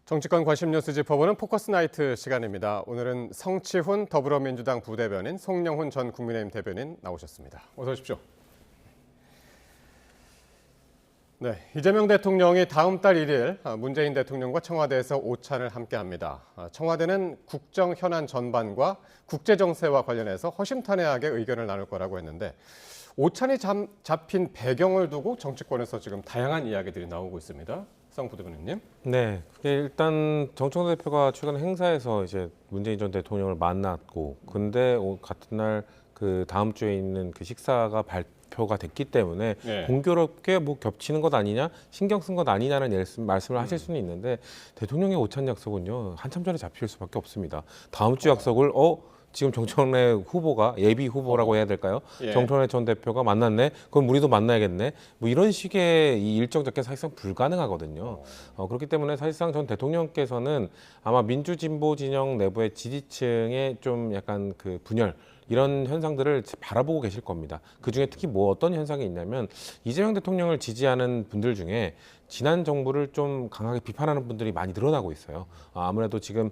정치권 관심 뉴스 짚어보는 포커스 나이트 시간입니다. 오늘은 성치훈 더불어민주당 부대변인, 송영훈 전 국민의힘 대변인 나오셨습니다. 어서 오십시오. 네, 이재명 대통령이 다음 달 1일 문재인 대통령과 청와대에서 오찬을 함께합니다. 청와대는 국정 현안 전반과 국제 정세와 관련해서 허심탄회하게 의견을 나눌 거라고 했는데 오찬이 잡힌 배경을 두고 정치권에서 지금 다양한 이야기들이 나오고 있습니다. 성 부대변인님. 네, 그게 일단 정청래 대표가 최근 행사에서 이제 문재인 전 대통령을 만났고, 근데 같은 날 그 다음 주에 있는 그 식사가 발표가 됐기 때문에 공교롭게 뭐 겹치는 것 아니냐, 신경 쓴 것 아니냐는 말씀을 하실 수는 있는데 대통령의 오찬 약속은요 한참 전에 잡힐 수밖에 없습니다. 다음 주 약속을 지금 정청래 후보가 예비 후보라고 해야 될까요? 정청래 전 대표가 만났네. 그럼 우리도 만나야겠네. 뭐 이런 식의 이 일정 자체가 사실상 불가능하거든요. 그렇기 때문에 사실상 전 대통령께서는 아마 민주진보 진영 내부의 지지층의 좀 약간 그 분열 이런 현상들을 바라보고 계실 겁니다. 그중에 특히 뭐 어떤 현상이 있냐면 이재명 대통령을 지지하는 분들 중에 지난 정부를 좀 강하게 비판하는 분들이 많이 늘어나고 있어요. 아무래도 지금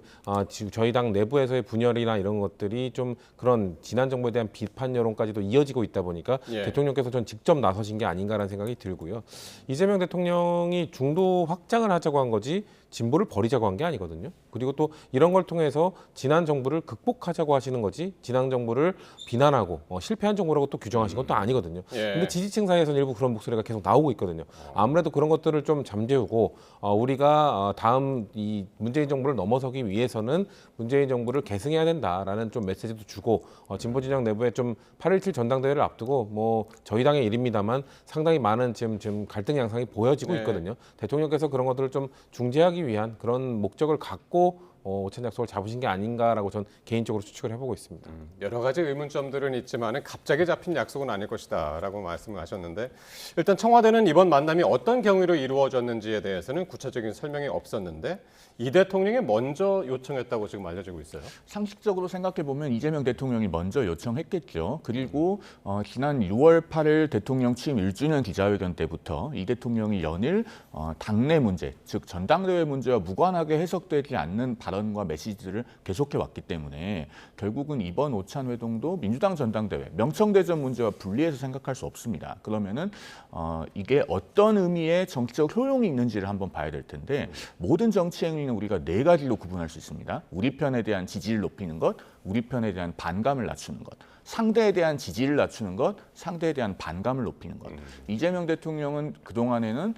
저희 당 내부에서의 분열이나 이런 것들이 좀 그런 지난 정부에 대한 비판 여론까지도 이어지고 있다 보니까 대통령께서 전 직접 나서신 게 아닌가라는 생각이 들고요. 이재명 대통령이 중도 확장을 하자고 한 거지 진보를 버리자고 한 게 아니거든요. 그리고 또 이런 걸 통해서 지난 정부를 극복하자고 하시는 거지 지난 정부를 비난하고 실패한 정부라고 또 규정하신 것도 아니거든요. 근데 지지층 사이에서는 일부 그런 목소리가 계속 나오고 있거든요. 아무래도 그런 것들을 좀 잠재우고 우리가 다음 이 문재인 정부를 넘어서기 위해서는 문재인 정부를 계승해야 된다라는 좀 메시지도 주고 진보 진영 내부에 좀 8.17 전당대회를 앞두고 뭐 저희 당의 일입니다만 상당히 많은 지금 갈등 양상이 보여지고 있거든요. 대통령께서 그런 것들을 좀 중재하기 위한 그런 목적을 갖고 오찬 약속을 잡으신 게 아닌가라고 전 개인적으로 추측을 해보고 있습니다. 여러 가지 의문점들은 있지만 갑자기 잡힌 약속은 아닐 것이다라고 말씀을 하셨는데 일단 청와대는 이번 만남이 어떤 경위로 이루어졌는지에 대해서는 구체적인 설명이 없었는데 이 대통령이 먼저 요청했다고 지금 알려지고 있어요. 상식적으로 생각해 보면 이재명 대통령이 먼저 요청했겠죠. 그리고 지난 6월 8일 대통령 취임 1주년 기자회견 때부터 이 대통령이 연일 당내 문제, 즉 전당대회 문제와 무관하게 해석되지 않는 발언과 메시지들을 계속해 왔기 때문에 결국은 이번 오찬 회동도 민주당 전당대회 명청대전 문제와 분리해서 생각할 수 없습니다. 그러면은 이게 어떤 의미의 정치적 효용이 있는지를 한번 봐야 될 텐데 모든 정치 행위는 우리가 네 가지로 구분할 수 있습니다. 우리 편에 대한 지지를 높이는 것, 우리 편에 대한 반감을 낮추는 것, 상대에 대한 지지를 낮추는 것, 상대에 대한 반감을 높이는 것. 이재명 대통령은 그동안에는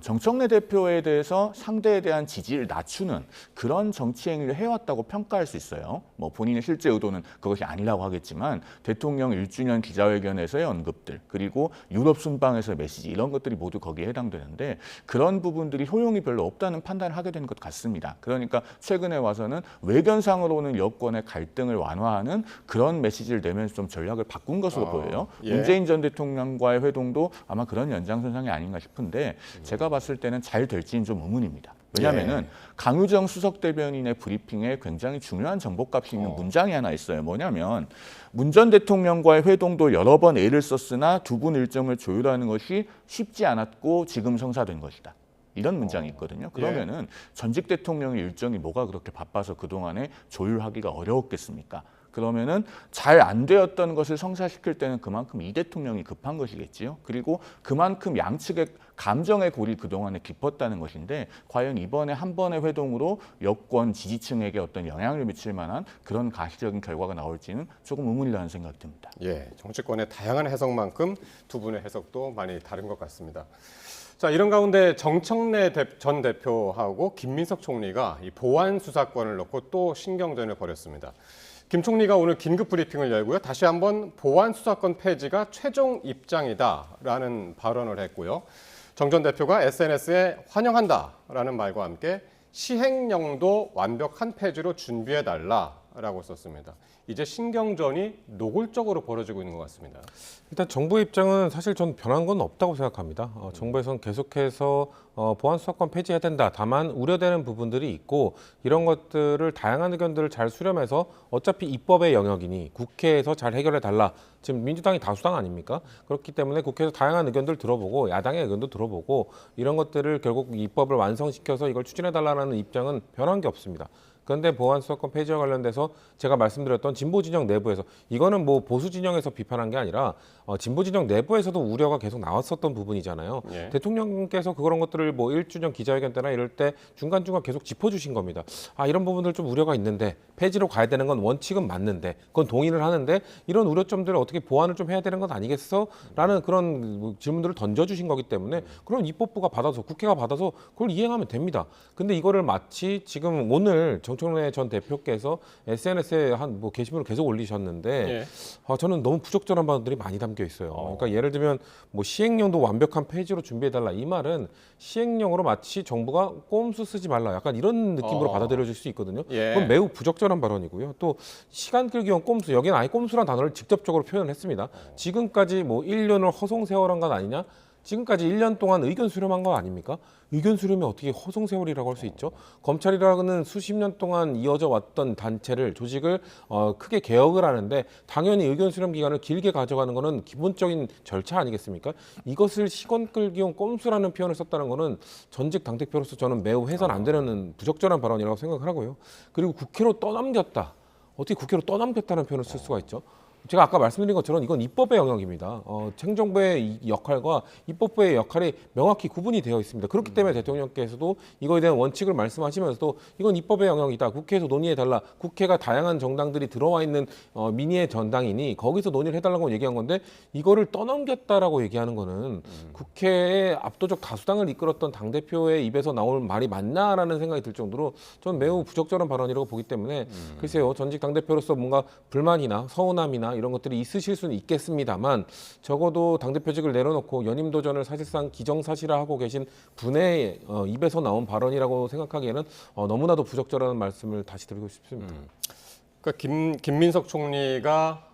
정청래 대표에 대해서 상대에 대한 지지를 낮추는 그런 정치 행위를 해왔다고 평가할 수 있어요. 뭐 본인의 실제 의도는 그것이 아니라고 하겠지만 대통령 1주년 기자회견에서의 언급들 그리고 유럽 순방에서의 메시지 이런 것들이 모두 거기에 해당되는데 그런 부분들이 효용이 별로 없다는 판단을 하게 된 것 같습니다. 그러니까 최근에 와서는 외견상으로는 여권의 갈등을 완화하는 그런 메시지를 내면서 좀 전략을 바꾼 것으로 보여요. 문재인 전 대통령과의 회동도 아마 그런 연장선상이 아닌가 싶은데 제가 봤을 때는 잘 될지는 좀 의문입니다. 왜냐하면은 강유정 수석 대변인의 브리핑에 굉장히 중요한 정보값이 있는 문장이 하나 있어요. 뭐냐면 문 전 대통령과의 회동도 여러 번 애를 썼으나 두 분 일정을 조율하는 것이 쉽지 않았고 지금 성사된 것이다. 이런 문장이 있거든요. 그러면은 전직 대통령의 일정이 뭐가 그렇게 바빠서 그동안에 조율하기가 어려웠겠습니까? 그러면은 잘 안 되었던 것을 성사시킬 때는 그만큼 이 대통령이 급한 것이겠지요. 그리고 그만큼 양측의 감정의 골이 그동안에 깊었다는 것인데 과연 이번에 한 번의 회동으로 여권 지지층에게 어떤 영향을 미칠 만한 그런 가시적인 결과가 나올지는 조금 의문이라는 생각이 듭니다. 정치권의 다양한 해석만큼 두 분의 해석도 많이 다른 것 같습니다. 자, 이런 가운데 정청래 전 대표하고 김민석 총리가 이 보안 수사권을 놓고 또 신경전을 벌였습니다. 김 총리가 오늘 긴급 브리핑을 열고요. 다시 한번 보안 수사권 폐지가 최종 입장이다라는 발언을 했고요. 정 전 대표가 SNS에 환영한다라는 말과 함께 시행령도 완벽한 폐지로 준비해달라 있다라고 썼습니다. 이제 신경전이 노골적으로 벌어지고 있는 것 같습니다. 일단 정부의 입장은 사실 전 변한 건 없다고 생각합니다. 정부에서는 계속해서 보안 수사권 폐지해야 된다. 다만 우려되는 부분들이 있고 이런 것들을 다양한 의견들을 잘 수렴해서 어차피 입법의 영역이니 국회에서 잘 해결해 달라. 지금 민주당이 다수당 아닙니까? 그렇기 때문에 국회에서 다양한 의견들 들어보고 야당의 의견도 들어보고 이런 것들을 결국 입법을 완성시켜서 이걸 추진해 달라는 입장은 변한 게 없습니다. 그런데 보안 수사권 폐지와 관련돼서 제가 말씀드렸던 진보 진영 내부에서 이거는 뭐 보수 진영에서 비판한 게 아니라 진보 진영 내부에서도 우려가 계속 나왔었던 부분이잖아요. 예. 대통령께서 그런 것들을 뭐 1주년 기자회견 때나 이럴 때 중간중간 계속 짚어주신 겁니다. 이런 부분들 좀 우려가 있는데 폐지로 가야 되는 건 원칙은 맞는데 그건 동의를 하는데 이런 우려점들을 어떻게 보완을 좀 해야 되는 것 아니겠어? 라는 그런 질문들을 던져주신 거기 때문에 그런 입법부가 받아서 국회가 받아서 그걸 이행하면 됩니다. 근데 이거를 마치 지금 오늘 정청래 전 대표께서 SNS에 한 뭐 게시물을 계속 올리셨는데 예. 저는 너무 부적절한 발언들이 많이 담겨 있어요. 그러니까 예를 들면 뭐 시행령도 완벽한 폐지로 준비해달라 이 말은 시행령으로 마치 정부가 꼼수 쓰지 말라 약간 이런 느낌으로 받아들여질 수 있거든요. 예. 그건 매우 부적절한 발언이고요. 또 시간 끌기 위한 꼼수 여기는 아예 꼼수란 단어를 직접적으로 표현을 했습니다. 지금까지 뭐 1년을 허송 세월한 건 아니냐? 지금까지 1년 동안 의견 수렴한 거 아닙니까? 의견 수렴이 어떻게 허송 세월이라고 할 수 있죠? 검찰이라는 수십 년 동안 이어져 왔던 단체를 조직을 크게 개혁을 하는데 당연히 의견 수렴 기간을 길게 가져가는 거는 기본적인 절차 아니겠습니까? 이것을 시간 끌기용 꼼수라는 표현을 썼다는 거는 전직 당대표로서 저는 매우 해선 안 되는 부적절한 발언이라고 생각을 하고요. 그리고 국회로 떠넘겼다. 어떻게 국회로 떠넘겼다는 표현을 쓸 수가 있죠? 제가 아까 말씀드린 것처럼 이건 입법의 영역입니다. 행정부의 역할과 입법부의 역할이 명확히 구분이 되어 있습니다. 그렇기 때문에 대통령께서도 이거에 대한 원칙을 말씀하시면서도 이건 입법의 영역이다. 국회에서 논의해달라. 국회가 다양한 정당들이 들어와 있는 민의의 전당이니 거기서 논의를 해달라고 얘기한 건데 이거를 떠넘겼다라고 얘기하는 거는 국회의 압도적 다수당을 이끌었던 당대표의 입에서 나올 말이 맞나라는 생각이 들 정도로 저는 매우 부적절한 발언이라고 보기 때문에 글쎄요. 전직 당대표로서 뭔가 불만이나 서운함이나 이런 것들이 있으실 수는 있겠습니다만 적어도 당대표직을 내려놓고 연임 도전을 사실상 기정사실화하고 계신 분의 입에서 나온 발언이라고 생각하기에는 너무나도 부적절한 말씀을 다시 드리고 싶습니다. 그러니까 김민석 총리가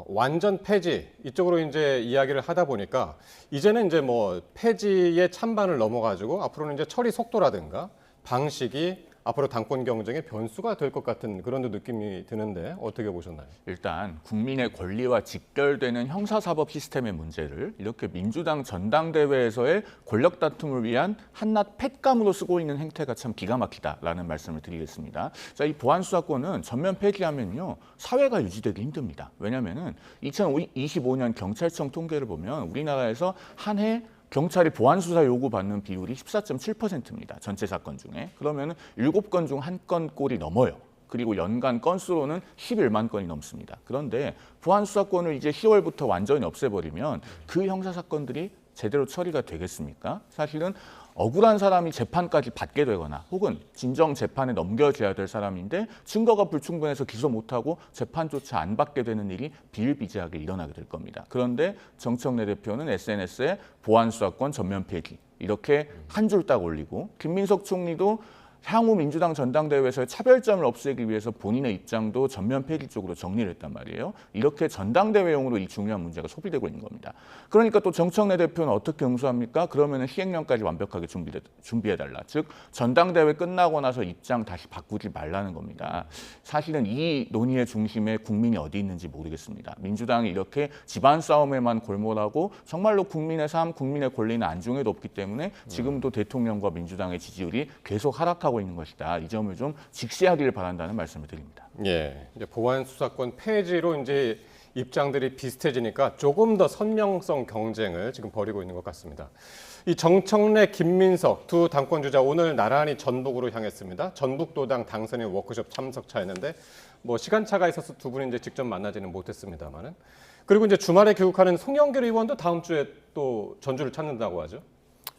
완전 폐지 이쪽으로 이제 이야기를 하다 보니까 이제는 이제 뭐 폐지의 찬반을 넘어가지고 앞으로는 이제 처리 속도라든가 방식이 앞으로 당권 경쟁의 변수가 될 것 같은 그런 느낌이 드는데 어떻게 보셨나요? 일단 국민의 권리와 직결되는 형사사법 시스템의 문제를 이렇게 민주당 전당대회에서의 권력 다툼을 위한 한낱 팻감으로 쓰고 있는 행태가 참 기가 막히다라는 말씀을 드리겠습니다. 자, 이 보안 수사권은 전면 폐지하면요 사회가 유지되기 힘듭니다. 왜냐하면은 2025년 경찰청 통계를 보면 우리나라에서 한 해 경찰이 보안 수사 요구받는 비율이 14.7%입니다. 전체 사건 중에. 그러면 7건 중 1건 꼴이 넘어요. 그리고 연간 건수로는 11만 건이 넘습니다. 그런데 보안 수사권을 이제 10월부터 완전히 없애버리면 그 형사 사건들이 제대로 처리가 되겠습니까? 사실은 억울한 사람이 재판까지 받게 되거나 혹은 진정 재판에 넘겨져야 될 사람인데 증거가 불충분해서 기소 못하고 재판조차 안 받게 되는 일이 비일비재하게 일어나게 될 겁니다. 그런데 정청래 대표는 SNS에 보안 수사권 전면 폐지 이렇게 한 줄 딱 올리고 김민석 총리도 향후 민주당 전당대회에서의 차별점을 없애기 위해서 본인의 입장도 전면 폐지 쪽으로 정리를 했단 말이에요. 이렇게 전당대회용으로 이 중요한 문제가 소비되고 있는 겁니다. 그러니까 또 정청래 대표는 어떻게 응수합니까? 그러면 시행령까지 완벽하게 준비해달라. 즉 전당대회 끝나고 나서 입장 다시 바꾸지 말라는 겁니다. 사실은 이 논의의 중심에 국민이 어디 있는지 모르겠습니다. 민주당이 이렇게 집안 싸움에만 골몰하고 정말로 국민의 삶, 국민의 권리는 안중에도 없기 때문에 지금도 대통령과 민주당의 지지율이 계속 하락하고 있는 것이다. 이 점을 좀 직시하기를 바란다는 말씀을 드립니다. 예, 이제 보안 수사권 폐지로 이제 입장들이 비슷해지니까 조금 더 선명성 경쟁을 지금 벌이고 있는 것 같습니다. 이 정청래, 김민석 두 당권 주자 오늘 나란히 전북으로 향했습니다. 전북도당 당선인 워크숍 참석차였는데 뭐 시간차가 있어서 두 분이 이제 직접 만나지는 못했습니다만은 그리고 이제 주말에 귀국하는 송영길 의원도 다음 주에 또 전주를 찾는다고 하죠.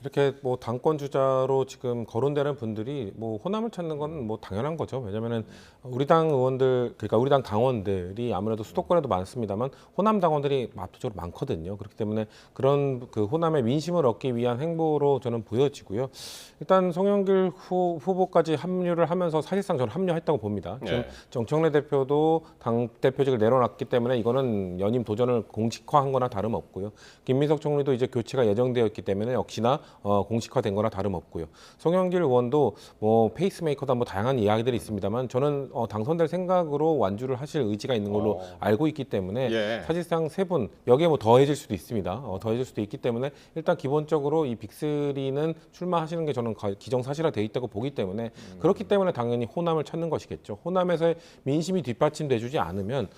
이렇게 뭐 당권 주자로 지금 거론되는 분들이 뭐 호남을 찾는 건 뭐 당연한 거죠. 왜냐면은 우리 당 의원들, 그러니까 우리 당 당원들이 아무래도 수도권에도 많습니다만 호남 당원들이 압도적으로 많거든요. 그렇기 때문에 그런 그 호남의 민심을 얻기 위한 행보로 저는 보여지고요. 일단 송영길 후보까지 합류를 하면서 사실상 저는 합류했다고 봅니다. 지금 네. 정청래 대표도 당 대표직을 내려놨기 때문에 이거는 연임 도전을 공식화한 거나 다름없고요. 김민석 총리도 이제 교체가 예정되어 있기 때문에 역시나 공식화된 거나 다름없고요. 송영길 의원도 뭐 페이스메이커다 뭐 다양한 이야기들이 있습니다만 저는 당선될 생각으로 완주를 하실 의지가 있는 걸로 알고 있기 때문에 예. 사실상 세 분 여기에 뭐 더해질 수도 있습니다. 더해질 수도 있기 때문에 일단 기본적으로 이 빅3는 출마하시는 게 저는 기정사실화돼 있다고 보기 때문에 그렇기 때문에 당연히 호남을 찾는 것이겠죠. 호남에서의 민심이 뒷받침돼주지 않으면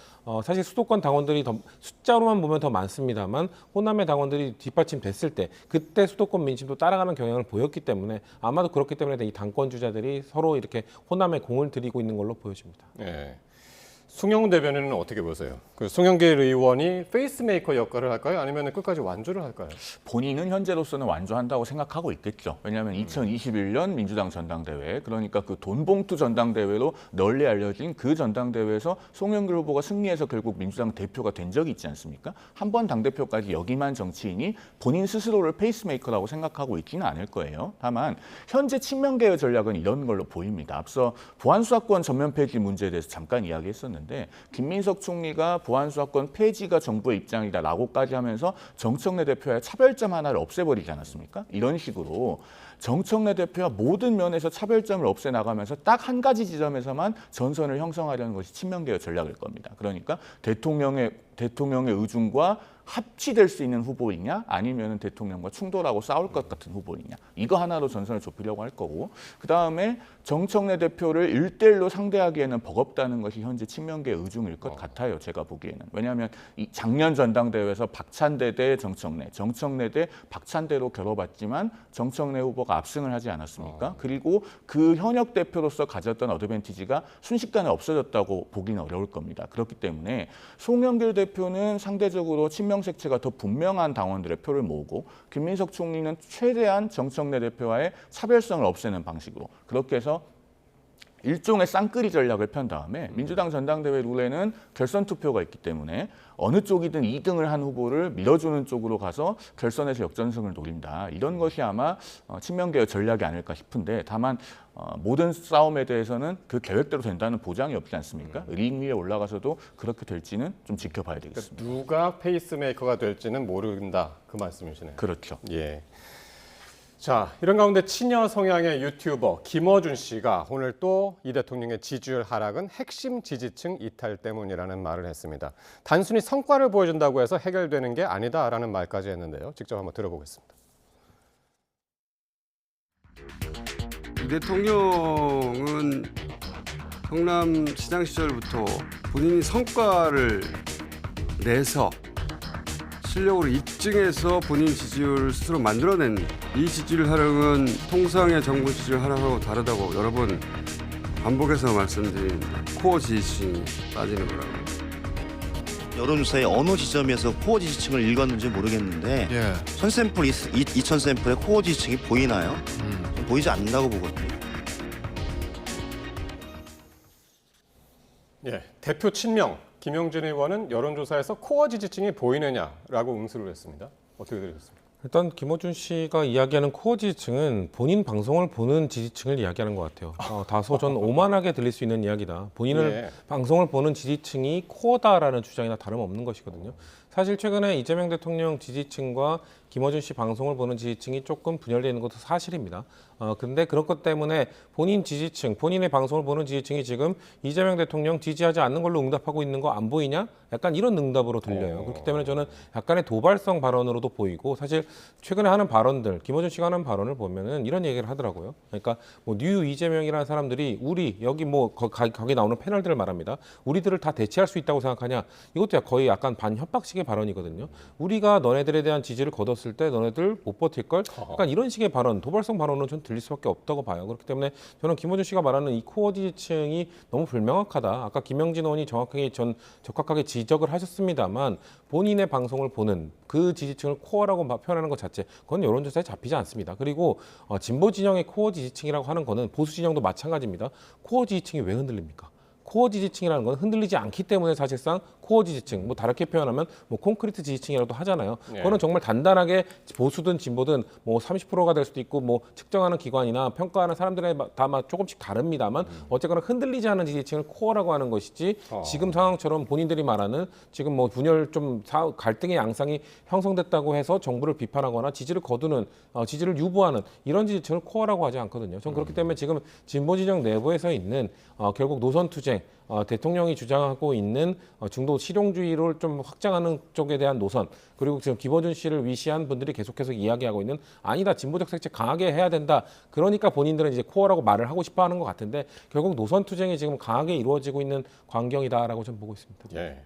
사실 수도권 당원들이 더 숫자로만 보면 더 많습니다만 호남의 당원들이 뒷받침됐을 때 그때 수도권 민심도 따라가는 경향을 보였기 때문에 아마도 그렇기 때문에 이 당권 주자들이 서로 이렇게 호남에 공을 들이고 있는 걸로 보여집니다. 예. 송영훈 대변인은 어떻게 보세요? 그 송영길 의원이 페이스메이커 역할을 할까요? 아니면 끝까지 완주를 할까요? 본인은 현재로서는 완주한다고 생각하고 있겠죠. 왜냐하면 2021년 민주당 전당대회, 그러니까 그 돈봉투 전당대회로 널리 알려진 그 전당대회에서 송영길 후보가 승리해서 결국 민주당 대표가 된 적이 있지 않습니까? 한 번 당대표까지 역임한 정치인이 본인 스스로를 페이스메이커라고 생각하고 있지는 않을 거예요. 다만 현재 친명계의 전략은 이런 걸로 보입니다. 앞서 보안수사권 전면 폐지 문제에 대해서 잠깐 이야기했었는데 김민석 총리가 보안수사권 폐지가 정부의 입장이다라고까지 하면서 정청래 대표의 차별점 하나를 없애버리지 않았습니까? 이런 식으로 정청래 대표가 모든 면에서 차별점을 없애나가면서 딱 한 가지 지점에서만 전선을 형성하려는 것이 친명계의 전략일 겁니다. 그러니까 대통령의 의중과 합치될 수 있는 후보이냐 아니면 대통령과 충돌하고 싸울 것 같은 후보이냐 이거 하나로 전선을 좁히려고 할 거고 그다음에 정청래 대표를 1대1로 상대하기에는 버겁다는 것이 현재 친명계의 의중일 것 같아요. 제가 보기에는. 왜냐하면 이 작년 전당대회에서 박찬대 대 정청래 대 박찬대로 겨뤄봤지만 정청래 후보가 압승을 하지 않았습니까? 그리고 그 현역 대표로서 가졌던 어드밴티지가 순식간에 없어졌다고 보기는 어려울 겁니다. 그렇기 때문에 송영길 대표는 상대적으로 친명 색채가 더 분명한 당원들의 표를 모으고 김민석 총리는 최대한 정청래 대표와의 차별성을 없애는 방식으로 그렇게 해서 일종의 쌍끌이 전략을 편 다음에 민주당 전당대회 룰에는 결선 투표가 있기 때문에 어느 쪽이든 2등을 한 후보를 밀어주는 쪽으로 가서 결선에서 역전승을 노린다. 이런 것이 아마 친명계의 전략이 아닐까 싶은데 다만 모든 싸움에 대해서는 그 계획대로 된다는 보장이 없지 않습니까? 링 위에 올라가서도 그렇게 될지는 좀 지켜봐야 되겠습니다. 그러니까 누가 페이스메이커가 될지는 모른다. 그 말씀이시네요. 그렇죠. 예. 자, 이런 가운데 친여 성향의 유튜버 김어준 씨가 오늘 또 이 대통령의 지지율 하락은 핵심 지지층 이탈 때문이라는 말을 했습니다. 단순히 성과를 보여준다고 해서 해결되는 게 아니다라는 말까지 했는데요. 직접 한번 들어보겠습니다. 이 대통령은 성남시장 시절부터 본인이 성과를 내서 실력으로 입증해서 본인 지지율을 스스로 만들어낸 이 지지율 하락은 통상의 정부 지지율 하락하고 다르다고 여러 번 반복해서 말씀드린 코어 지지층이 빠지는 거라고. 여론조사의 어느 지점에서 코어 지지층을 읽었는지 모르겠는데 선샘플 2000샘플의 코어 지지층이 보이나요? 보이지 않는다고 보거든요. 예, 대표 친명 김용진 의원은 여론조사에서 코어 지지층이 보이느냐라고 응수를 했습니다. 어떻게 들으셨습니까? 일단 김어준 씨가 이야기하는 코어 지지층은 본인 방송을 보는 지지층을 이야기하는 것 같아요. 다소 전 오만하게 들릴 수 있는 이야기다. 본인을 예. 방송을 보는 지지층이 코어다라는 주장이나 다름없는 것이거든요. 사실 최근에 이재명 대통령 지지층과 김어준 씨 방송을 보는 지지층이 조금 분열되어 있는 것도 사실입니다. 근데 그런 것 때문에 본인 지지층, 본인의 방송을 보는 지지층이 지금 이재명 대통령 지지하지 않는 걸로 응답하고 있는 거 안 보이냐? 약간 이런 응답으로 들려요. 그렇기 때문에 저는 약간의 도발성 발언으로도 보이고 사실 최근에 하는 발언들, 김어준 씨가 하는 발언을 보면은 이런 얘기를 하더라고요. 그러니까 뭐 뉴 이재명이라는 사람들이 우리 여기 뭐 거기 나오는 패널들을 말합니다. 우리들을 다 대체할 수 있다고 생각하냐? 이것도 거의 약간 반협박식의 발언이거든요. 우리가 너네들에 대한 지지를 거뒀을 줬을 때 너네들 못 버틸 걸. 약간 이런 식의 발언, 도발성 발언은 전 들릴 수밖에 없다고 봐요. 그렇기 때문에 저는 김어준 씨가 말하는 이 코어 지지층이 너무 불명확하다. 아까 김영진 의원이 정확하게 적확하게 지적을 하셨습니다만 본인의 방송을 보는 그 지지층을 코어라고 표현하는 것 자체, 그건 여론조사에 잡히지 않습니다. 그리고 진보 진영의 코어 지지층이라고 하는 거는 보수 진영도 마찬가지입니다. 코어 지지층이 왜 흔들립니까? 코어 지지층이라는 건 흔들리지 않기 때문에 사실상 코어 지지층, 뭐 다르게 표현하면 뭐 콘크리트 지지층이라도 하잖아요. 그거는 정말 단단하게 보수든 진보든 뭐 30%가 될 수도 있고 뭐 측정하는 기관이나 평가하는 사람들의 다 조금씩 다릅니다만 어쨌거나 흔들리지 않은 지지층을 코어라고 하는 것이지 지금 상황처럼 본인들이 말하는 지금 뭐 분열 갈등의 양상이 형성됐다고 해서 정부를 비판하거나 지지를 거두는 지지를 유보하는 이런 지지층을 코어라고 하지 않거든요. 저는 그렇기 때문에 지금 진보 진영 내부에서 있는 결국 노선 투쟁, 대통령이 주장하고 있는 중도 실용주의를 좀 확장하는 쪽에 대한 노선, 그리고 지금 김어준 씨를 위시한 분들이 계속해서 이야기하고 있는 아니다, 진보적 색채 강하게 해야 된다. 그러니까 본인들은 이제 코어라고 말을 하고 싶어 하는 것 같은데 결국 노선 투쟁이 지금 강하게 이루어지고 있는 광경이다라고 저는 보고 있습니다. 예.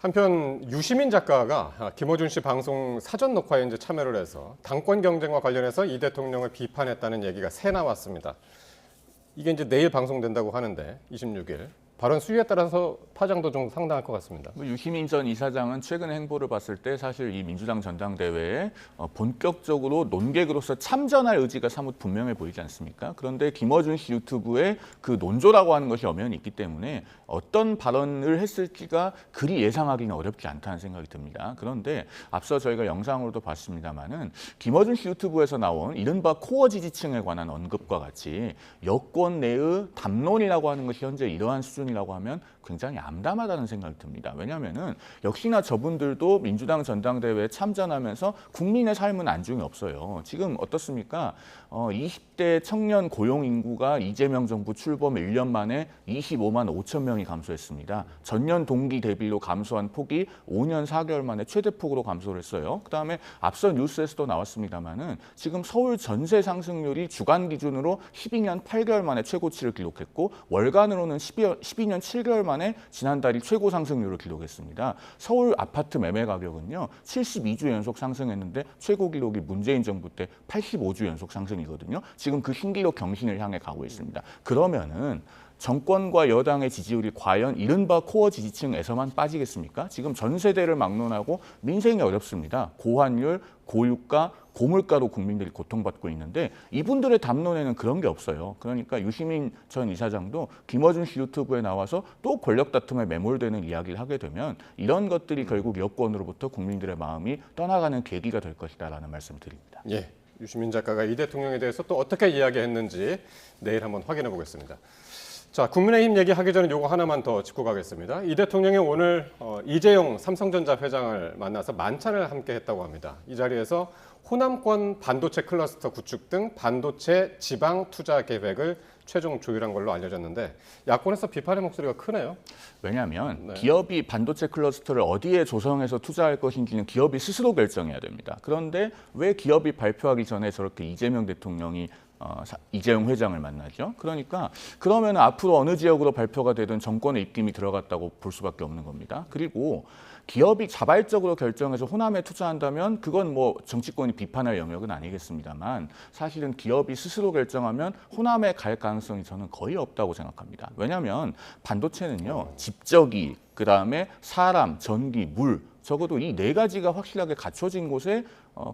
한편 유시민 작가가 김어준 씨 방송 사전 녹화에 이제 참여를 해서 당권 경쟁과 관련해서 이 대통령을 비판했다는 얘기가 새 나왔습니다. 이게 이제 내일 방송된다고 하는데 26일 발언 수위에 따라서 파장도 좀 상당할 것 같습니다. 유시민 전 이사장은 최근 행보를 봤을 때 사실 이 민주당 전당대회에 본격적으로 논객으로서 참전할 의지가 사뭇 분명해 보이지 않습니까? 그런데 김어준 씨 유튜브에 그 논조라고 하는 것이 엄연히 있기 때문에 어떤 발언을 했을지가 그리 예상하기는 어렵지 않다는 생각이 듭니다. 그런데 앞서 저희가 영상으로도 봤습니다마는 김어준 씨 유튜브에서 나온 이른바 코어 지지층에 관한 언급과 같이 여권 내의 담론이라고 하는 것이 현재 이러한 수준이라고 하면 굉장히 암담하다는 생각이 듭니다. 왜냐하면은 역시나 저분들도 민주당 전당대회에 참전하면서 국민의 삶은 안중이 없어요. 지금 어떻습니까? 20대 청년 고용 인구가 이재명 정부 출범 1년 만에 25만 5천 명이 감소했습니다. 전년 동기 대비로 감소한 폭이 5년 4개월 만에 최대폭으로 감소를 했어요. 그다음에 앞서 뉴스에서도 나왔습니다마는 지금 서울 전세 상승률이 주간 기준으로 12년 8개월 만에 최고치를 기록했고 월간으로는 12년 7개월 만에 지난달이 최고 상승률을 기록했습니다. 서울 아파트 매매 가격은요 72주 연속 상승했는데 최고 기록이 문재인 정부 때 85주 연속 상승이거든요. 지금 그 신기록 경신을 향해 가고 있습니다. 그러면은 정권과 여당의 지지율이 과연 이른바 코어 지지층에서만 빠지겠습니까? 지금 전 세대를 막론하고 민생이 어렵습니다. 고환율, 고유가, 고물가로 국민들이 고통받고 있는데 이분들의 담론에는 그런 게 없어요. 그러니까 유시민 전 이사장도 김어준 씨 유튜브에 나와서 또 권력 다툼에 매몰되는 이야기를 하게 되면 이런 것들이 결국 여권으로부터 국민들의 마음이 떠나가는 계기가 될 것이다라는 말씀을 드립니다. 예, 유시민 작가가 이 대통령에 대해서 또 어떻게 이야기했는지 내일 한번 확인해 보겠습니다. 자, 국민의힘 얘기하기 전에 요거 하나만 더 짚고 가겠습니다. 이 대통령이 오늘 이재용 삼성전자 회장을 만나서 만찬을 함께 했다고 합니다. 이 자리에서 호남권 반도체 클러스터 구축 등 반도체 지방 투자 계획을 최종 조율한 걸로 알려졌는데 야권에서 비판의 목소리가 크네요. 왜냐하면 기업이 반도체 클러스터를 어디에 조성해서 투자할 것인지는 기업이 스스로 결정해야 됩니다. 그런데 왜 기업이 발표하기 전에 저렇게 이재명 대통령이 이재용 회장을 만나죠. 그러니까 그러면 앞으로 어느 지역으로 발표가 되든 정권의 입김이 들어갔다고 볼 수밖에 없는 겁니다. 그리고 기업이 자발적으로 결정해서 호남에 투자한다면 그건 뭐 정치권이 비판할 영역은 아니겠습니다만 사실은 기업이 스스로 결정하면 호남에 갈 가능성이 저는 거의 없다고 생각합니다. 왜냐하면 반도체는요. 집적이, 그다음에 사람, 전기, 물 적어도 이 네 가지가 확실하게 갖춰진 곳에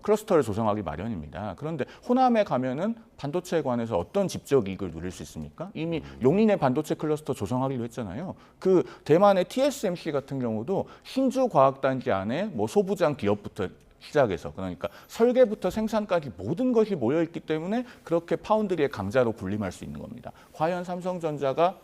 클러스터를 조성하기 마련입니다. 그런데 호남에 가면은 반도체에 관해서 어떤 집적 이익을 누릴 수 있습니까? 이미 용인의 반도체 클러스터 조성하기로 했잖아요. 그 대만의 TSMC 같은 경우도 신주과학단지 안에 뭐 소부장 기업부터 시작해서 그러니까 설계부터 생산까지 모든 것이 모여있기 때문에 그렇게 파운드리의 강자로 군림할 수 있는 겁니다. 과연 삼성전자가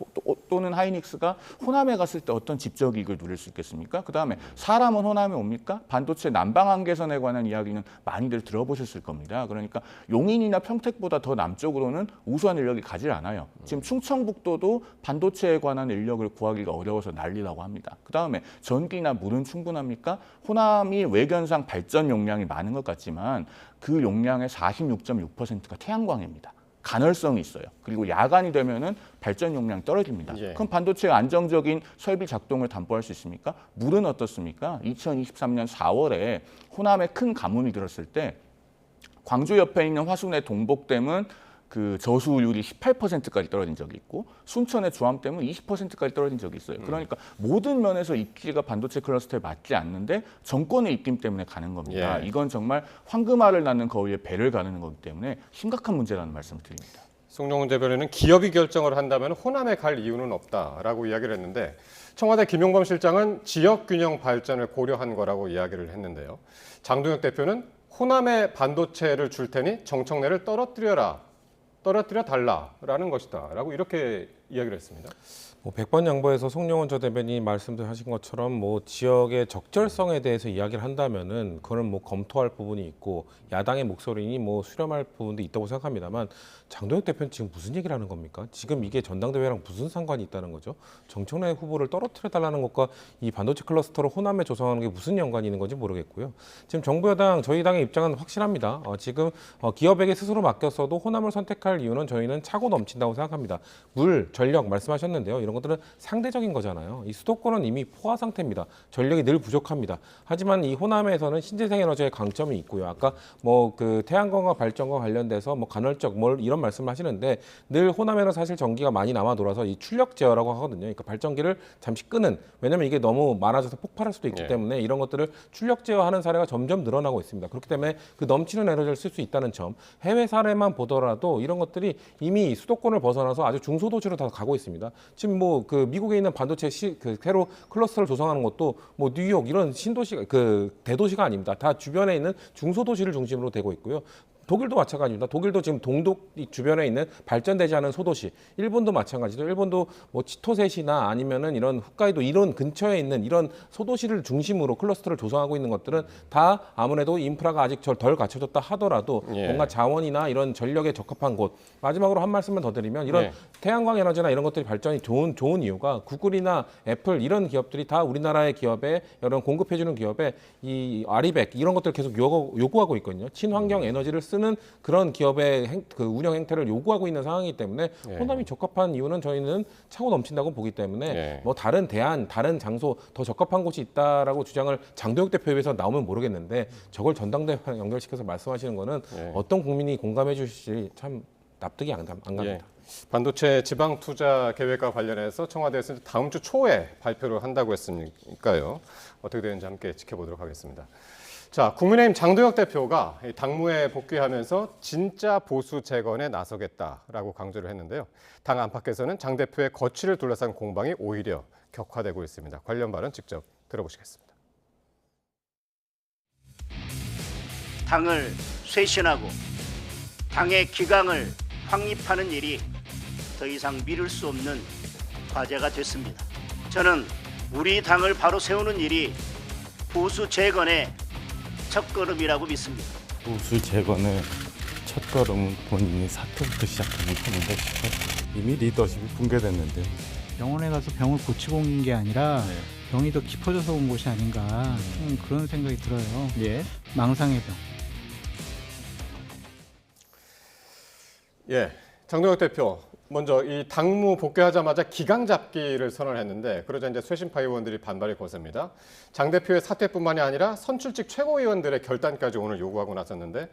또는 하이닉스가 호남에 갔을 때 어떤 집적 이익을 누릴 수 있겠습니까? 그다음에 사람은 호남에 옵니까? 반도체 난방 한계선에 관한 이야기는 많이들 들어보셨을 겁니다. 그러니까 용인이나 평택보다 더 남쪽으로는 우수한 인력이 가지 않아요. 지금 충청북도도 반도체에 관한 인력을 구하기가 어려워서 난리라고 합니다. 그다음에 전기나 물은 충분합니까? 호남이 외견상 발전 용량이 많은 것 같지만 그 용량의 46.6%가 태양광입니다. 간헐성이 있어요. 그리고 야간이 되면은 발전 용량이 떨어집니다. 예. 그럼 반도체의 안정적인 설비 작동을 담보할 수 있습니까? 물은 어떻습니까? 2023년 4월에 호남에 큰 가뭄이 들었을 때 광주 옆에 있는 화순의 동복댐은 그 저수율이 18%까지 떨어진 적이 있고 순천의 주암댐은 20%까지 떨어진 적이 있어요. 그러니까 모든 면에서 입지가 반도체 클러스터에 맞지 않는데 정권의 입김 때문에 가는 겁니다. 예. 이건 정말 황금알을 낳는 거위에 배를 가르는 거기 때문에 심각한 문제라는 말씀을 드립니다. 송정훈 대변인은 기업이 결정을 한다면 호남에 갈 이유는 없다라고 이야기를 했는데 청와대 김용범 실장은 지역 균형 발전을 고려한 거라고 이야기를 했는데요. 장동혁 대표는 호남에 반도체를 줄 테니 정청래를 떨어뜨려 달라라는 것이다라고 이렇게 이야기를 했습니다. 뭐 100번 양보해서 송영원 전 대변인이 말씀하신 것처럼 뭐 지역의 적절성에 대해서 이야기를 한다면은 그거는 뭐 검토할 부분이 있고 야당의 목소리니 뭐 수렴할 부분도 있다고 생각합니다만 장동혁 대표는 지금 무슨 얘기를 하는 겁니까? 지금 이게 전당대회랑 무슨 상관이 있다는 거죠? 정청래 후보를 떨어뜨려 달라는 것과 이 반도체 클러스터를 호남에 조성하는 게 무슨 연관이 있는 건지 모르겠고요. 지금 정부 여당 저희 당의 입장은 확실합니다. 지금 기업에게 스스로 맡겼어도 호남을 선택할 이유는 저희는 차고 넘친다고 생각합니다. 물, 전력 말씀하셨는데요. 이런 것들은 상대적인 거잖아요. 이 수도권은 이미 포화 상태입니다. 전력이 늘 부족합니다. 하지만 이 호남에서는 신재생 에너지의 강점이 있고요. 아까 뭐 그 태양광과 발전과 관련돼서 뭐 간헐적 뭘 이런 말씀을 하시는데 늘 호남에는 사실 전기가 많이 남아 돌아서 이 출력 제어라고 하거든요. 그러니까 발전기를 잠시 끄는 왜냐하면 이게 너무 많아져서 폭발할 수도 있기 때문에 이런 것들을 출력 제어하는 사례가 점점 늘어나고 있습니다. 그렇기 때문에 그 넘치는 에너지를 쓸 수 있다는 점 해외 사례만 보더라도 이런 것들이 이미 수도권을 벗어나서 아주 중소도시로 다 가고 있습니다. 지금 뭐 그 미국에 있는 반도체 그 새로 클러스터를 조성하는 것도 뭐 뉴욕 이런 신도시 그 대도시가 아닙니다. 다 주변에 있는 중소도시를 중심으로 되고 있고요. 독일도 마찬가지입니다. 독일도 지금 동독 주변에 있는 발전되지 않은 소도시, 일본도 마찬가지죠. 일본도 뭐 치토세시나 아니면은 이런 홋카이도 이런 근처에 있는 이런 소도시를 중심으로 클러스터를 조성하고 있는 것들은 다 아무래도 인프라가 아직 덜 갖춰졌다 하더라도 뭔가 자원이나 이런 전력에 적합한 곳. 마지막으로 한 말씀만 더 드리면 이런 태양광 에너지나 이런 것들이 발전이 좋은 이유가 구글이나 애플 이런 기업들이 다 우리나라의 기업에 이런 공급해주는 기업에 이 아리백 이런 것들을 계속 요구하고 있거든요. 친환경 에너지를 쓰는 그런 기업의 그 운영 행태를 요구하고 있는 상황이기 때문에 호남이 적합한 이유는 저희는 차고 넘친다고 보기 때문에 뭐 다른 장소 더 적합한 곳이 있다라고 주장을 장동혁 대표에 비해서 나오면 모르겠는데 저걸 전당대회 연결시켜서 말씀하시는 거는 어떤 국민이 공감해 주실지 참 납득이 안 갑니다. 반도체 지방 투자 계획과 관련해서 청와대에서 다음 주 초에 발표를 한다고 했으니까요. 어떻게 되는지 함께 지켜보도록 하겠습니다. 자, 국민의힘 장동혁 대표가 당무에 복귀하면서 진짜 보수 재건에 나서겠다라고 강조를 했는데요. 당 안팎에서는 장 대표의 거취를 둘러싼 공방이 오히려 격화되고 있습니다. 관련 발언 직접 들어보시겠습니다. 당을 쇄신하고 당의 기강을 확립하는 일이 더 이상 미룰 수 없는 과제가 됐습니다. 저는 우리 당을 바로 세우는 일이 보수 재건의 첫걸음이라고 믿습니다. 보수 재건의 첫걸음은 본인이 사퇴부터 시작하는 건데 이미 리더십이 붕괴됐는데 병원에 가서 병을 고치고 온 게 아니라 병이 더 깊어져서 온 것이 아닌가 그런 생각이 들어요. 망상의 병. 장동혁 대표 먼저 이 당무 복귀하자마자 기강 잡기를 선언했는데 그러자 이제 쇄신파 의원들이 반발이 거셉니다. 장 대표의 사퇴뿐만이 아니라 선출직 최고위원들의 결단까지 오늘 요구하고 나섰는데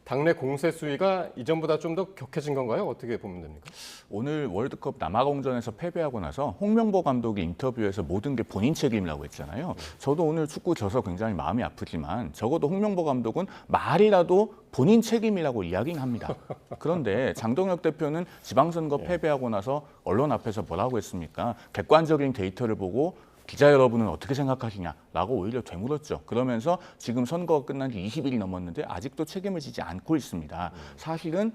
당내 공세 수위가 이전보다 좀 더 격해진 건가요? 어떻게 보면 됩니까? 오늘 월드컵 남아공전에서 패배하고 나서 홍명보 감독이 인터뷰에서 모든 게 본인 책임이라고 했잖아요. 저도 오늘 축구 져서 굉장히 마음이 아프지만 적어도 홍명보 감독은 말이라도 본인 책임이라고 이야기는 합니다. 그런데 장동혁 대표는 지방선거 패배하고 나서 언론 앞에서 뭐라고 했습니까? 객관적인 데이터를 보고 기자 여러분은 어떻게 생각하시냐라고 오히려 되물었죠. 그러면서 지금 선거가 끝난 지 20일이 넘었는데 아직도 책임을 지지 않고 있습니다. 사실은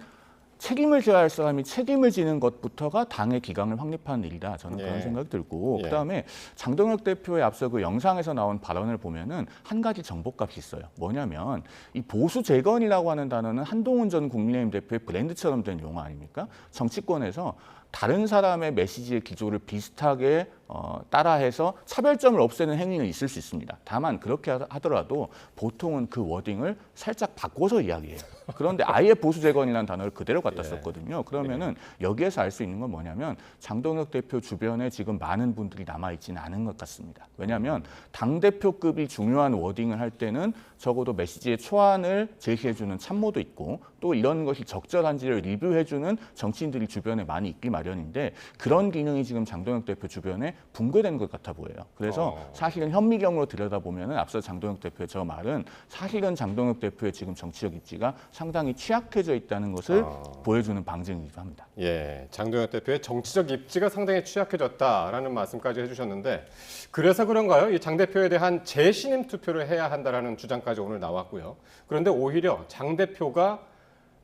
책임을 져야 할 사람이 책임을 지는 것부터가 당의 기강을 확립하는 일이다. 저는 그런 생각이 들고 그다음에 장동혁 대표의 앞서 그 영상에서 나온 발언을 보면은 한 가지 정보값이 있어요. 뭐냐면 이 보수 재건이라고 하는 단어는 한동훈 전 국민의힘 대표의 브랜드처럼 된 용어 아닙니까? 정치권에서 다른 사람의 메시지의 기조를 비슷하게 따라해서 차별점을 없애는 행위는 있을 수 있습니다. 다만 그렇게 하더라도 보통은 그 워딩을 살짝 바꿔서 이야기해요. 그런데 아예 보수재건이라는 단어를 그대로 갖다 썼거든요. 그러면은 여기에서 알 수 있는 건 뭐냐면 장동혁 대표 주변에 지금 많은 분들이 남아있지는 않은 것 같습니다. 왜냐하면 당대표급이 중요한 워딩을 할 때는 적어도 메시지의 초안을 제시해주는 참모도 있고 또 이런 것이 적절한지를 리뷰해주는 정치인들이 주변에 많이 있기 마련인데 그런 기능이 지금 장동혁 대표 주변에 붕괴된 것 같아 보여요. 그래서 사실은 현미경으로 들여다보면 앞서 장동혁 대표의 저 말은 사실은 장동혁 대표의 지금 정치적 입지가 상당히 취약해져 있다는 것을 보여주는 방증이기도 합니다. 예, 장동혁 대표의 정치적 입지가 상당히 취약해졌다라는 말씀까지 해주셨는데 그래서 그런가요? 이 장 대표에 대한 재신임 투표를 해야 한다라는 주장까지 오늘 나왔고요. 그런데 오히려 장 대표가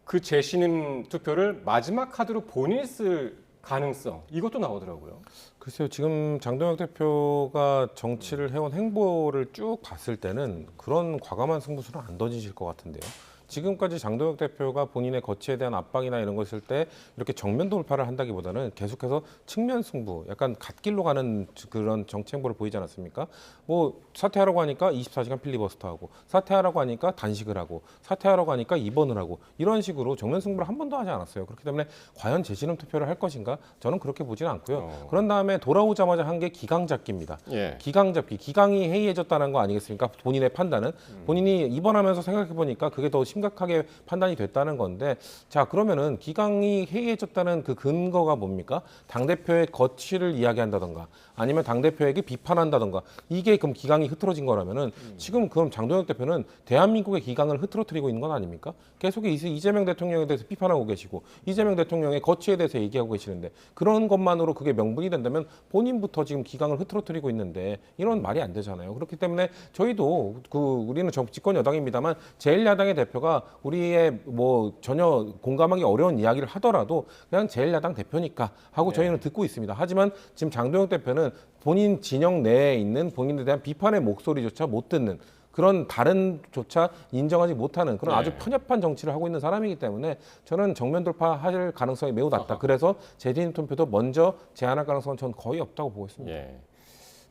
그 재신임 투표를 마지막 카드로 본인이 쓸 가능성 이것도 나오더라고요. 글쎄요, 지금 장동혁 대표가 정치를 해온 행보를 쭉 봤을 때는 그런 과감한 승부수는 안 던지실 것 같은데요. 지금까지 장동혁 대표가 본인의 거취에 대한 압박이나 이런 거 있을 때 이렇게 정면 돌파를 한다기보다는 계속해서 측면 승부, 약간 갓길로 가는 그런 정치 행보를 보이지 않았습니까? 뭐 사퇴하라고 하니까 24시간 필리버스터하고 사퇴하라고 하니까 단식을 하고 사퇴하라고 하니까 입원을 하고 이런 식으로 정면 승부를 한 번도 하지 않았어요. 그렇기 때문에 과연 재신임 투표를 할 것인가? 저는 그렇게 보지는 않고요. 그런 다음에 돌아오자마자 한 게 기강 잡기입니다. 예. 기강 잡기, 기강이 해이해졌다는 거 아니겠습니까? 본인의 판단은 본인이 입원하면서 생각해 보니까 그게 더 심각하게 판단이 됐다는 건데 자 그러면은 기강이 해이해졌다는 그 근거가 뭡니까? 당대표의 거취를 이야기한다던가 아니면 당대표에게 비판한다던가 이게 그럼 기강이 흐트러진 거라면은 지금 그럼 장동혁 대표는 대한민국의 기강을 흐트러뜨리고 있는 건 아닙니까? 계속 이재명 대통령에 대해서 비판하고 계시고 이재명 대통령의 거취에 대해서 얘기하고 계시는데 그런 것만으로 그게 명분이 된다면 본인부터 지금 기강을 흐트러뜨리고 있는데 이런 말이 안 되잖아요. 그렇기 때문에 저희도 우리는 집권 여당입니다만 제1야당의 대표가 우리의 뭐 전혀 공감하기 어려운 이야기를 하더라도 그냥 제1야당 대표니까 하고 저희는 듣고 있습니다. 하지만 지금 장동혁 대표는 본인 진영 내에 있는 본인에 대한 비판의 목소리조차 못 듣는 그런 발언조차 인정하지 못하는 그런 아주 편협한 정치를 하고 있는 사람이기 때문에 저는 정면 돌파할 가능성이 매우 낮다. 그래서 재진입 투표도 먼저 제안할 가능성은 저는 거의 없다고 보고 있습니다. 예.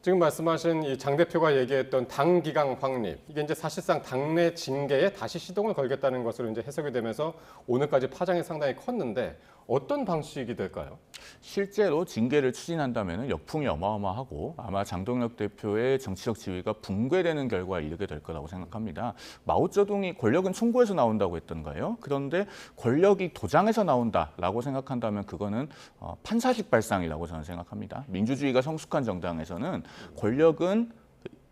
지금 말씀하신 이 장 대표가 얘기했던 당 기강 확립 이게 이제 사실상 당내 징계에 다시 시동을 걸겠다는 것으로 이제 해석이 되면서 오늘까지 파장이 상당히 컸는데 어떤 방식이 될까요? 실제로 징계를 추진한다면 역풍이 어마어마하고 아마 장동혁 대표의 정치적 지위가 붕괴되는 결과에 이르게 될 거라고 생각합니다. 마오쩌둥이 권력은 총구에서 나온다고 했던가요? 그런데 권력이 도장에서 나온다라고 생각한다면 그거는 판사식 발상이라고 저는 생각합니다. 민주주의가 성숙한 정당에서는 권력은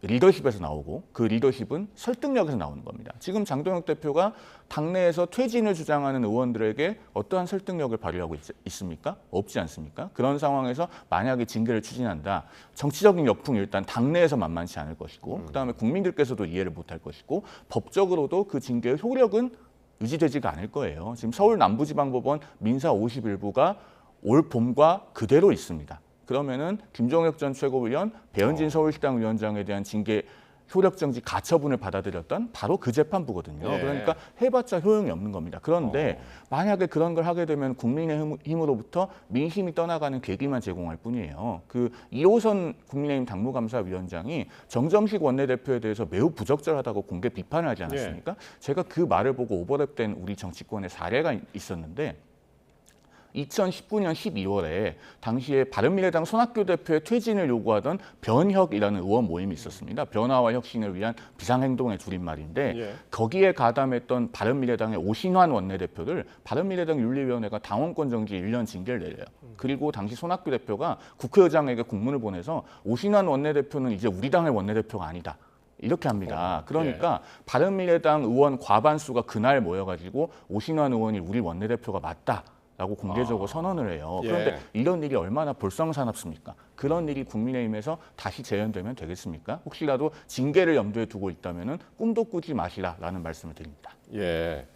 리더십에서 나오고 그 리더십은 설득력에서 나오는 겁니다. 지금 장동혁 대표가 당내에서 퇴진을 주장하는 의원들에게 어떠한 설득력을 발휘하고 있습니까? 없지 않습니까? 그런 상황에서 만약에 징계를 추진한다. 정치적인 역풍이 일단 당내에서 만만치 않을 것이고 그다음에 국민들께서도 이해를 못할 것이고 법적으로도 그 징계의 효력은 유지되지가 않을 거예요. 지금 서울 남부지방법원 민사 51부가 올 봄과 그대로 있습니다. 그러면은 김종혁 전 최고위원, 배현진 서울시당 위원장에 대한 징계 효력정지 가처분을 받아들였던 바로 그 재판부거든요. 그러니까 해봤자 효용이 없는 겁니다. 그런데 만약에 그런 걸 하게 되면 국민의힘으로부터 민심이 떠나가는 계기만 제공할 뿐이에요. 그 2호선 국민의힘 당무감사위원장이 정점식 원내대표에 대해서 매우 부적절하다고 공개 비판을 하지 않았습니까? 제가 그 말을 보고 오버랩된 우리 정치권의 사례가 있었는데 2019년 12월에 당시에 바른미래당 손학규 대표의 퇴진을 요구하던 변혁이라는 의원 모임이 있었습니다. 변화와 혁신을 위한 비상행동의 줄임말인데 거기에 가담했던 바른미래당의 오신환 원내대표를 바른미래당 윤리위원회가 당원권 정지 1년 징계를 내려요. 그리고 당시 손학규 대표가 국회의장에게 공문을 보내서 오신환 원내대표는 이제 우리 당의 원내대표가 아니다. 이렇게 합니다. 그러니까 바른미래당 의원 과반수가 그날 모여가지고 오신환 의원이 우리 원내대표가 맞다. 라고 공개적으로 선언을 해요. 그런데 이런 일이 얼마나 볼썽사납습니까? 그런 일이 국민의힘에서 다시 재현되면 되겠습니까? 혹시라도 징계를 염두에 두고 있다면 꿈도 꾸지 마시라라는 말씀을 드립니다. 예.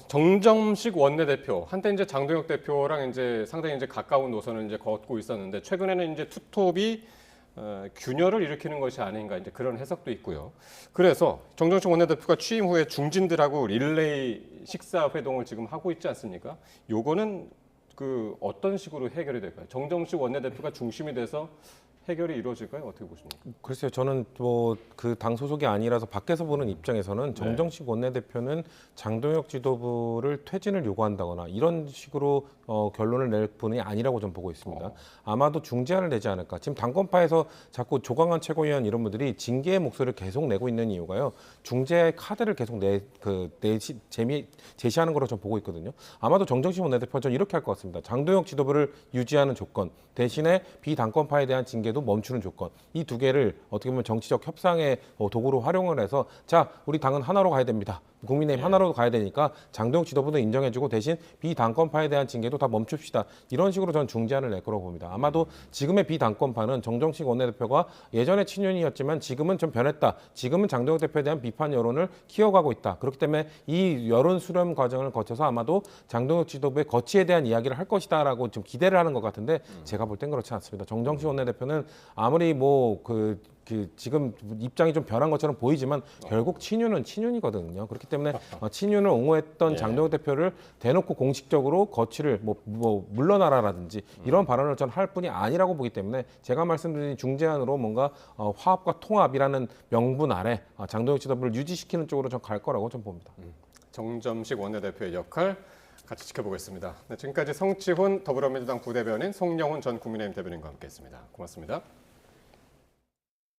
정점식 원내대표 한때 이제 장동혁 대표랑 이제 상당히 이제 가까운 노선을 이제 걷고 있었는데 최근에는 이제 투톱이 균열을 일으키는 것이 아닌가 이제 그런 해석도 있고요. 그래서 정점식 원내대표가 취임 후에 중진들하고 릴레이 식사 회동을 지금 하고 있지 않습니까? 요거는 그 어떤 식으로 해결이 될까요? 정정식 원내대표가 중심이 돼서 해결이 이루어질까요? 어떻게 보십니까? 글쎄요, 저는 뭐 그 당 소속이 아니라서 밖에서 보는 입장에서는 정정식 원내대표는 장동혁 지도부를 퇴진을 요구한다거나 이런 식으로 결론을 낼 분이 아니라고 좀 보고 있습니다. 아마도 중재안을 내지 않을까. 지금 당권파에서 자꾸 조광한 최고위원 이런 분들이 징계의 목소리를 계속 내고 있는 이유가요. 중재의 카드를 계속 제시하는 거로 좀 보고 있거든요. 아마도 정정식 원내대표는 전 이렇게 할 것 같습니다. 장동혁 지도부를 유지하는 조건 대신에 비당권파에 대한 징계도 멈추는 조건, 이 두 개를 어떻게 보면 정치적 협상의 도구로 활용을 해서 자, 우리 당은 하나로 가야 됩니다. 국민의힘 하나로 가야 되니까 장동혁 지도부도 인정해주고 대신 비당권파에 대한 징계도 다 멈춥시다. 이런 식으로 전 중재안을 낼 거라고 봅니다. 아마도 지금의 비당권파는 정정식 원내대표가 예전에 친윤이었지만 지금은 좀 변했다. 지금은 장동혁 대표에 대한 비판 여론을 키워가고 있다. 그렇기 때문에 이 여론 수렴 과정을 거쳐서 아마도 장동혁 지도부의 거취에 대한 이야기를 할 것이다라고 좀 기대를 하는 것 같은데 제가 볼 땐 그렇지 않습니다. 정정식 원내대표는 아무리 지금 입장이 좀 변한 것처럼 보이지만 결국 친윤은 친윤이거든요. 그렇기 때문에 친윤을 옹호했던 장동혁 대표를 대놓고 공식적으로 거취를 물러나라라든지 이런 발언을 전 할 뿐이 아니라고 보기 때문에 제가 말씀드린 중재안으로 뭔가 화합과 통합이라는 명분 아래 장동혁 지도부를 유지시키는 쪽으로 전 갈 거라고 좀 봅니다. 정점식 원내대표의 역할 같이 지켜보겠습니다. 네, 지금까지 성치훈 더불어민주당 부대변인, 송영훈 전 국민의힘 대변인과 함께했습니다. 고맙습니다.